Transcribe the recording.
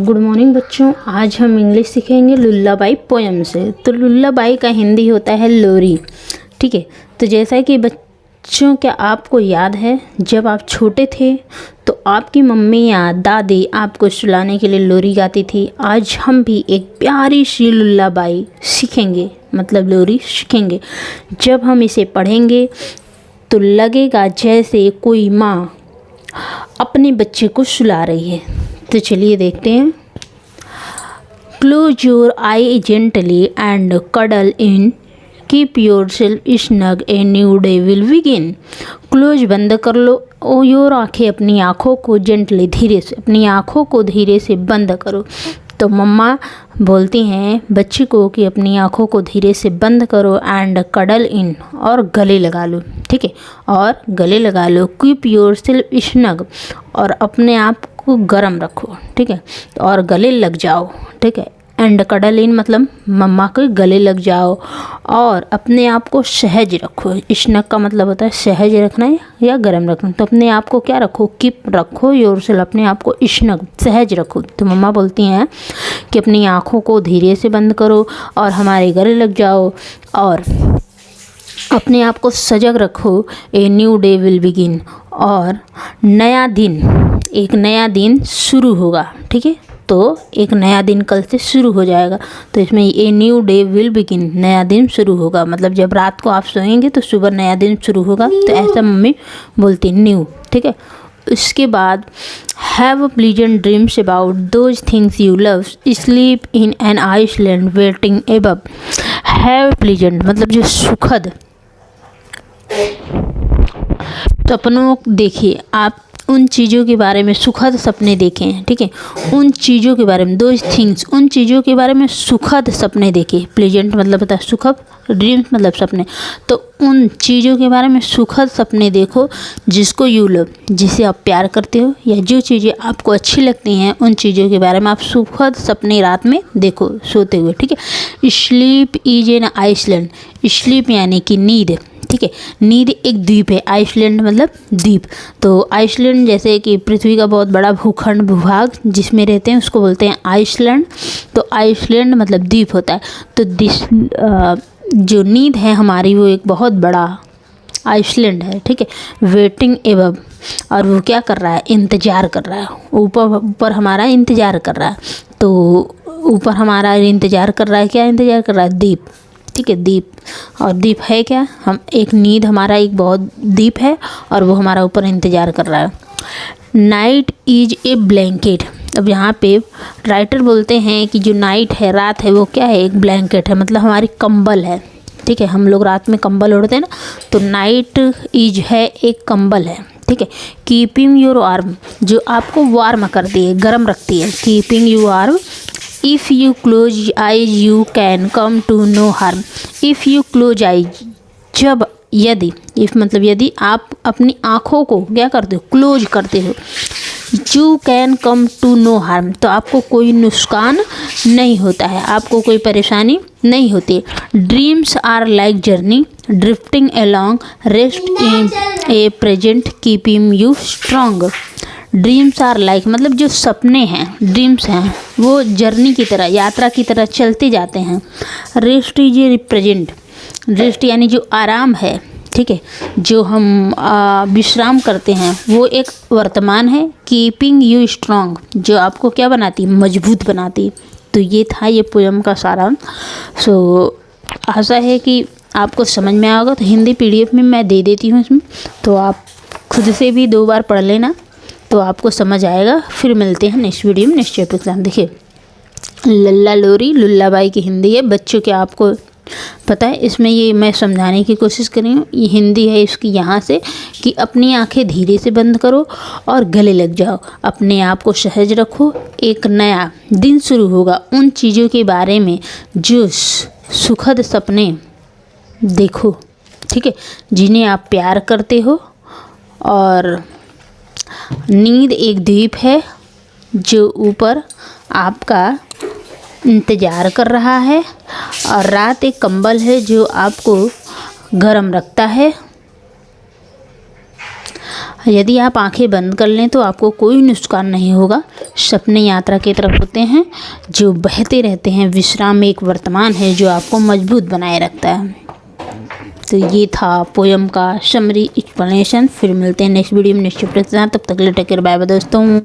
Good morning बच्चों। आज हम इंग्लिश सीखेंगे लुल्लाबाई पोयम से। तो लुल्लाबाई का हिंदी होता है लोरी। ठीक है, तो जैसा कि बच्चों, क्या आपको याद है जब आप छोटे थे तो आपकी मम्मी या दादी आपको सुलाने के लिए लोरी गाती थी। आज हम भी एक प्यारी सी लुल्लाबाई सीखेंगे, मतलब लोरी सीखेंगे। जब हम इसे पढ़ेंगे तो लगेगा जैसे कोई माँ अपने बच्चे को सुला रही है। तो चलिए देखते हैं। Close your I gently and cuddle in, keep your self snug, a new day will begin. Close बंद कर लो, ओ योर आँखें, अपनी आँखों को जेंटली, धीरे से, अपनी आँखों को धीरे से बंद करो। तो मम्मा बोलती हैं बच्ची को कि अपनी आँखों को धीरे से बंद करो, एंड कडल इन, और गले लगा लो। ठीक है, और गले लगा लो। कीप योर सेल्फ स्नग, और अपने आप को गर्म रखो। ठीक है, और गले लग जाओ। ठीक है, एंड कडल इन मतलब मम्मा के गले लग जाओ, और अपने आप को सहज रखो। स्नग का मतलब होता है सहज रखना या गर्म रखना। तो अपने आप को क्या रखो? कीप रखो योरसेल्फ, अपने आप को स्नग, सहज रखो। तो मम्मा बोलती हैं कि अपनी आँखों को धीरे से बंद करो और हमारे गले लग जाओ, और अपने आप को सजग रखो। A new day will begin, और नया दिन, एक नया दिन शुरू होगा। ठीक है, तो एक नया दिन कल से शुरू हो जाएगा। तो इसमें a new day will begin, नया दिन शुरू होगा, मतलब जब रात को आप सोएंगे तो सुबह नया दिन शुरू होगा। तो ऐसा मम्मी बोलती न्यू। ठीक है, उसके बाद have a pleasant dreams about those things you love, sleep in an island waiting above. Have pleasant मतलब जो सुखद सपनों देखिए, आप उन चीज़ों के बारे में सुखद सपने देखें हैं। ठीक है, उन चीज़ों के बारे में, दोज थिंग्स, उन चीज़ों के बारे में सुखद सपने देखें। प्लेजेंट मतलब होता है सुखद, ड्रीम्स मतलब सपने। तो उन चीज़ों के बारे में सुखद सपने देखो जिसको यू लव, जिसे आप प्यार करते हो, या जो चीज़ें आपको अच्छी लगती हैं उन चीज़ों के बारे में आप सुखद सपने रात में देखो सोते हुए। ठीक है, sleep is an island, sleep यानी कि नींद। ठीक है, नींद एक द्वीप है, आइसलैंड मतलब द्वीप। तो आइसलैंड जैसे कि पृथ्वी का बहुत बड़ा भूखंड, भूभाग जिसमें रहते हैं उसको बोलते हैं आइसलैंड। तो आइसलैंड मतलब द्वीप होता है। तो जो नींद है हमारी वो एक बहुत बड़ा आइसलैंड है। ठीक है, वेटिंग एबव, और वो क्या कर रहा है? इंतज़ार कर रहा है, ऊपर हमारा इंतज़ार कर रहा है। तो ऊपर हमारा इंतज़ार कर रहा है, क्या इंतज़ार कर रहा है? दीप। ठीक है, दीप। और दीप है क्या? हम एक नींद, हमारा एक बहुत दीप है और वो हमारा ऊपर इंतज़ार कर रहा है। Night is a blanket. अब यहाँ पे राइटर बोलते हैं कि जो नाइट है, रात है, वो क्या है? एक ब्लैंकेट है, मतलब हमारी कंबल है। ठीक है, हम लोग रात में कंबल ओढ़ते हैं ना, तो नाइट इज है एक कंबल है। ठीक है, कीपिंग योर वार्म, जो आपको वार्म करती है, गर्म रखती है। Keeping you warm. If you close eyes you can come to no harm. If you close eyes, जब, यदि, इफ़ मतलब यदि आप अपनी आँखों को क्या करते हो? क्लोज करते हो। You can come to no harm, तो आपको कोई नुकसान नहीं होता है, आपको कोई परेशानी नहीं होती। Dreams are like journey drifting along, rest in a present keeping you strong. Dreams are like मतलब जो सपने हैं, ड्रीम्स हैं, वो जर्नी की तरह, यात्रा की तरह चलते जाते हैं। Rest is a present, rest यानी जो आराम है। ठीक है, जो हम विश्राम करते हैं वो एक वर्तमान है। कीपिंग यू स्ट्रॉन्ग, जो आपको क्या बनाती? मजबूत बनाती। तो ये था ये पोयम का सारांश। सो आशा है कि आपको समझ में आएगा। तो हिंदी PDF में मैं दे देती हूँ इसमें, तो आप खुद से भी 2 बार पढ़ लेना, तो आपको समझ आएगा। फिर मिलते हैं नेक्स्ट वीडियो में, नेक्स्ट चैप्टर के साथ। देखिए, लल्ला लोरी लुल्लाबाई की हिंदी है बच्चों, के आपको पता है। इसमें ये मैं समझाने की कोशिश कर रही हूँ, ये हिंदी है इसकी यहाँ से, कि अपनी आंखें धीरे से बंद करो और गले लग जाओ, अपने आप को सहज रखो, एक नया दिन शुरू होगा। उन चीज़ों के बारे में जो सुखद सपने देखो। ठीक है, जिन्हें आप प्यार करते हो। और नींद एक द्वीप है जो ऊपर आपका इंतज़ार कर रहा है, और रात एक कंबल है जो आपको गर्म रखता है। यदि आप आंखें बंद कर लें तो आपको कोई नुकसान नहीं होगा। सपने यात्रा की तरफ होते हैं जो बहते रहते हैं। विश्राम एक वर्तमान है जो आपको मजबूत बनाए रखता है। तो ये था पोयम का समरी एक्सप्लेनेशन। फिर मिलते हैं नेक्स्ट वीडियो में नेक्स्ट चैप्टर के साथ। तब तक के लिए टेक केयर, बाय बाय दोस्तों।